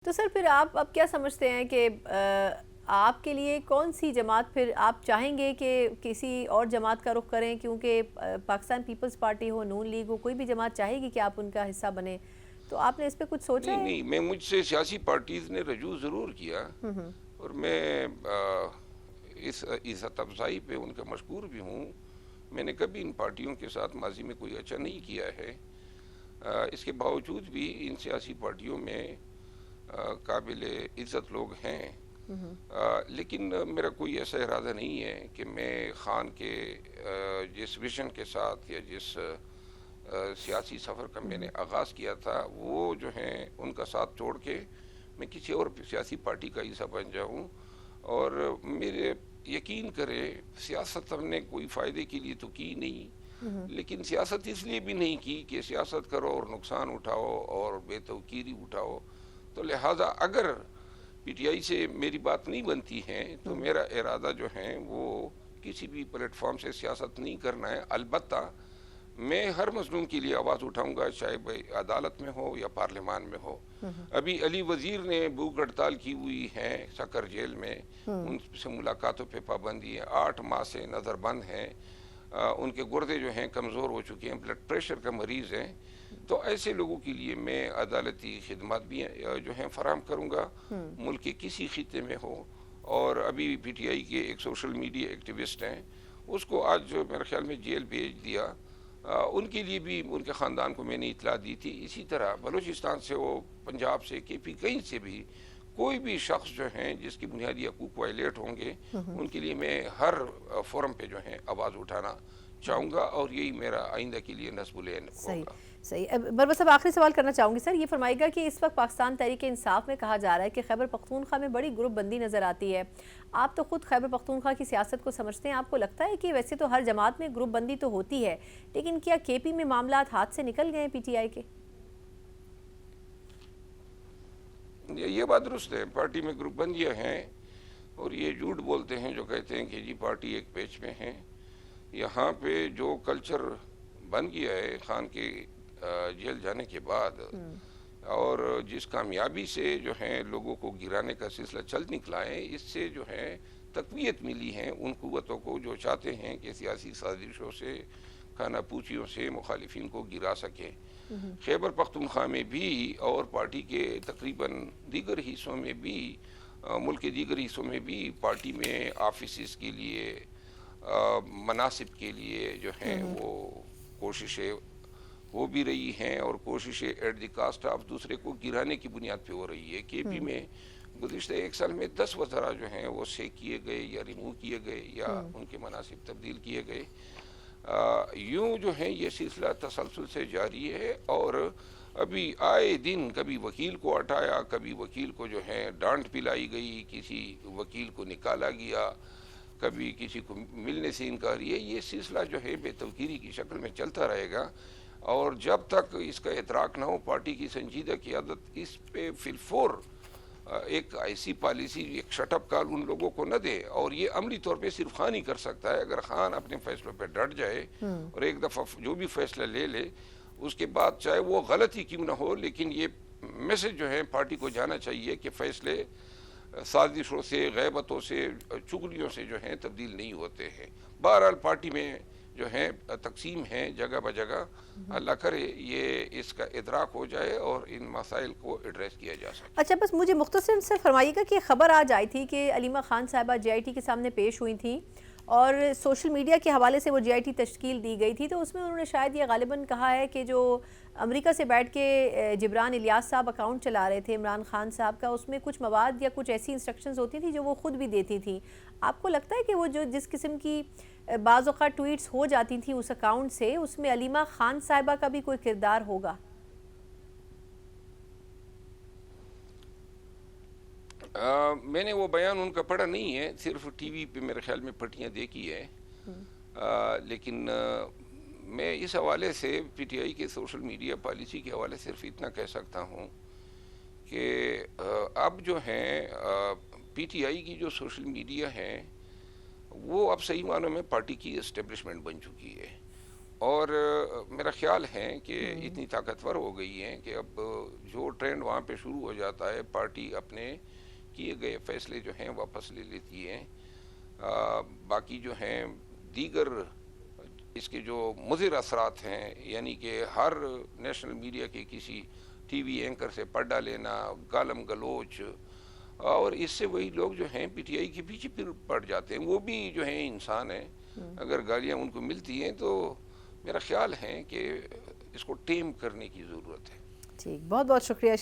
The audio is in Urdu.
تو سر پھر آپ اب کیا سمجھتے ہیں کہ آپ کے لیے کون سی جماعت پھر آپ چاہیں گے کہ کسی اور جماعت کا رخ کریں، کیونکہ پاکستان پیپلز پارٹی ہو، نون لیگ ہو، کوئی بھی جماعت چاہے گی کہ آپ ان کا حصہ بنیں، تو آپ نے اس پہ کچھ سوچا ہے؟ نہیں مجھ سے سیاسی پارٹیز نے رجوع ضرور کیا اور میں اس عزت افزائی پہ ان کا مشکور بھی ہوں. میں نے کبھی ان پارٹیوں کے ساتھ ماضی میں کوئی اچھا نہیں کیا ہے. اس کے باوجود بھی ان سیاسی پارٹیوں میں قابل عزت لوگ ہیں، لیکن میرا کوئی ایسا ارادہ نہیں ہے کہ میں خان کے جس ویژن کے ساتھ یا جس سیاسی سفر کا میں نے آغاز کیا تھا وہ جو ہیں ان کا ساتھ چھوڑ کے میں کسی اور سیاسی پارٹی کا حصہ بن جاؤں. اور میرے یقین کرے سیاست ہم نے کوئی فائدے کے لیے تو کی نہیں، لیکن سیاست اس لیے بھی نہیں کی کہ سیاست کرو اور نقصان اٹھاؤ اور بے توقیری اٹھاؤ. تو لہٰذا اگر پی ٹی آئی سے میری بات نہیں بنتی ہے تو میرا ارادہ جو ہے وہ کسی بھی پلیٹ فارم سے سیاست نہیں کرنا ہے. البتہ میں ہر مظلوم کے لیے آواز اٹھاؤں گا، چاہے عدالت میں ہو یا پارلیمان میں ہو. ابھی علی وزیر نے بھوک ہڑتال کی ہوئی ہے سکر جیل میں، ان سے ملاقاتوں پہ پابندی ہے، 8 ماہ سے نظر بند ہیں. ان کے گردے جو ہیں کمزور ہو چکے ہیں، بلڈ پریشر کا مریض ہیں. تو ایسے لوگوں کے لیے میں عدالتی خدمات بھی جو ہیں فراہم کروں گا، ملک کے کسی خطے میں ہو. اور ابھی پی ٹی آئی کے ایک سوشل میڈیا ایکٹیوسٹ ہیں، اس کو آج میرے خیال میں جیل بھیج دیا. ان کے لیے بھی ان کے خاندان کو میں نے اطلاع دی تھی. اسی طرح بلوچستان سے ہو، پنجاب سے، کے پی، کہیں سے بھی کوئی بھی شخص جو ہیں جس کی بنیادی حقوق وائلیٹ ہوں گے، ان کے لیے میں ہر فورم پہ جو ہیں آواز اٹھانا چاہوں گا، اور یہی میرا آئندہ کے لیے نصب العین ہوگا. صحیح. بروت صاحب آخری سوال کرنا چاہوں گی سر، یہ فرمائے گا کہ اس وقت پاکستان تحریک انصاف میں کہا جا رہا ہے کہ خیبر پختونخوا میں بڑی گروپ بندی نظر آتی ہے. آپ تو خود خیبر پختونخوا کی سیاست کو سمجھتے ہیں، آپ کو لگتا ہے کہ ویسے تو ہر جماعت میں گروپ بندی تو ہوتی ہے، لیکن کیا کے پی میں معاملات ہاتھ سے نکل گئے ہیں پی ٹی آئی کے؟ یہ بات درست ہے، پارٹی میں گروپ بندیاں ہیں، اور یہ جھوٹ بولتے ہیں جو کہتے ہیں کہ جی پارٹی ایک پیج میں ہے. یہاں پہ جو کلچر بن گیا ہے خان کے جیل جانے کے بعد، اور جس کامیابی سے جو ہے لوگوں کو گرانے کا سلسلہ چل نکلا ہے، اس سے جو ہے تقویت ملی ہے ان قوتوں کو جو چاہتے ہیں کہ سیاسی سازشوں سے، کھانا پوچھیوں سے مخالفین کو گرا سکیں. خیبر پختونخوا میں بھی اور پارٹی کے تقریباً دیگر حصوں میں بھی، ملک کے دیگر حصوں میں بھی پارٹی میں آفیسز کے لیے، مناصب کے لیے جو ہیں وہ کوششیں ہو بھی رہی ہیں، اور کوششیں ایٹ دی کاسٹ آف دوسرے کو گرانے کی بنیاد پہ ہو رہی ہے. کے پی میں گزشتہ 1 سال میں 10 وزراء جو ہیں وہ سیک کیے گئے یا ریموو کیے گئے یا ان کے مناصب تبدیل کیے گئے. یوں جو ہے یہ سلسلہ تسلسل سے جاری ہے، اور ابھی آئے دن کبھی وکیل کو ہٹایا، کبھی وکیل کو جو ہے ڈانٹ پلائی گئی، کسی وکیل کو نکالا گیا، کبھی کسی کو ملنے سے انکار. یہ سلسلہ جو ہے بے توقیری کی شکل میں چلتا رہے گا، اور جب تک اس کا ادراک نہ ہو پارٹی کی سنجیدہ قیادت اس پہ فی الفور ایک ایسی پالیسی، ایک شٹ اپ کال ان لوگوں کو نہ دے. اور یہ عملی طور پہ صرف خان ہی کر سکتا ہے. اگر خان اپنے فیصلوں پہ ڈٹ جائے اور ایک دفعہ جو بھی فیصلہ لے لے، اس کے بعد چاہے وہ غلط ہی کیوں نہ ہو، لیکن یہ میسج جو ہے پارٹی کو جانا چاہیے کہ فیصلے سازشوں سے، غیبتوں سے، چغلیوں سے جو ہیں تبدیل نہیں ہوتے ہیں. بہرحال پارٹی میں جو ہے تقسیم ہے جگہ بجگہ. اللہ کرے یہ اس کا ادراک ہو جائے اور ان مسائل کو ایڈریس کیا جا سکے. اچھا، بس مجھے مختصر سے فرمائیے گا کہ خبر آج آئی تھی کہ علیمہ خان صاحبہ جے آئی ٹی کے سامنے پیش ہوئی تھیں، اور سوشل میڈیا کے حوالے سے وہ جے آئی ٹی تشکیل دی گئی تھی، تو اس میں انہوں نے شاید یہ غالباً کہا ہے کہ جو امریکہ سے بیٹھ کے جبران الیاس صاحب اکاؤنٹ چلا رہے تھے عمران خان صاحب کا، اس میں کچھ مواد یا کچھ ایسی انسٹرکشنز ہوتی تھی جو وہ خود بھی دیتی تھیں. آپ کو لگتا ہے کہ وہ جو جس قسم کی بعض اوقات ٹویٹس ہو جاتی تھیں اس اکاؤنٹ سے، اس میں علیمہ خان صاحبہ کا بھی کوئی کردار ہوگا؟ میں نے وہ بیان ان کا پڑھا نہیں ہے، صرف ٹی وی پہ میرے خیال میں پٹیاں دیکھی ہے. لیکن میں اس حوالے سے پی ٹی آئی کے سوشل میڈیا پالیسی کے حوالے سے صرف اتنا کہہ سکتا ہوں کہ اب جو ہیں پی ٹی آئی کی جو سوشل میڈیا ہے وہ اب صحیح معنوں میں پارٹی کی اسٹیبلشمنٹ بن چکی ہے. اور میرا خیال ہے کہ اتنی طاقتور ہو گئی ہیں کہ اب جو ٹرینڈ وہاں پہ شروع ہو جاتا ہے پارٹی اپنے کیے گئے فیصلے جو ہیں واپس لے لیتی ہے. باقی جو ہیں دیگر اس کے جو مضر اثرات ہیں، یعنی کہ ہر نیشنل میڈیا کے کسی ٹی وی اینکر سے پردہ لینا، گالم گلوچ، اور اس سے وہی لوگ جو ہیں پی ٹی آئی کے پیچھے پھر پڑ جاتے ہیں. وہ بھی جو ہیں انسان ہیں، اگر گالیاں ان کو ملتی ہیں تو میرا خیال ہے کہ اس کو ٹیم کرنے کی ضرورت ہے. ٹھیک، بہت بہت شکریہ